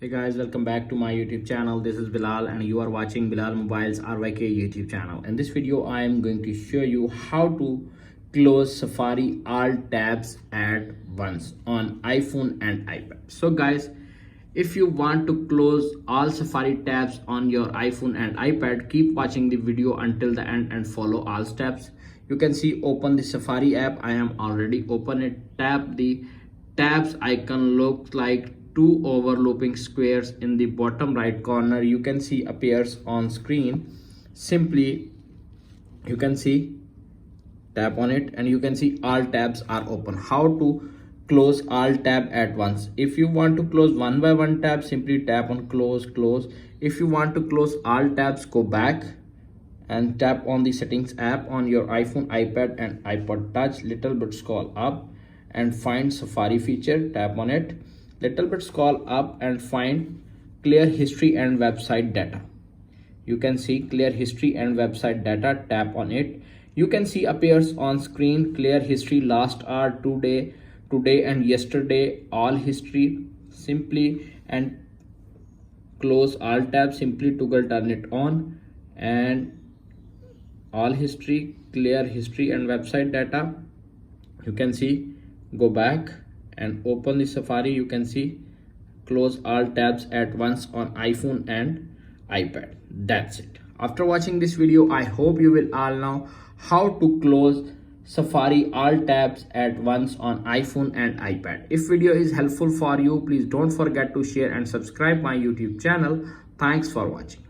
Hey guys, welcome back to my YouTube channel. This is Bilal and you are watching Bilal Mobiles RYK YouTube channel. In this video, I am going to show you how to close Safari all tabs at once on iPhone and iPad. So guys, if you want to close all Safari tabs on your iPhone and iPad, keep watching the video until the end and follow all steps. You can see open the Safari app. I am already open it. Tap the tabs icon, looks like two overlapping squares in the bottom right corner. You can see appears on screen. Simply you can see tap on it and you can see all tabs are open. How to close all tab at once? If you want to close one by one tab, simply tap on close. If you want to close all tabs, go back and tap on the settings app on your iPhone, iPad and iPod touch. Little bit scroll up and find Safari feature. Tap on it. Little bit scroll up and find clear history and website data. You can see clear history and website data. Tap on it. You can see appears on screen clear history, last hour, today and yesterday, all history. Simply and close all tabs. Simply toggle turn it on and all history, clear history and website data. You can see go back and open the Safari. You can see close all tabs at once on iPhone and iPad. That's it. After watching this video, I hope you will all know how to close Safari all tabs at once on iPhone and iPad. If video is helpful for you, please don't forget to share and subscribe my YouTube channel. Thanks for watching.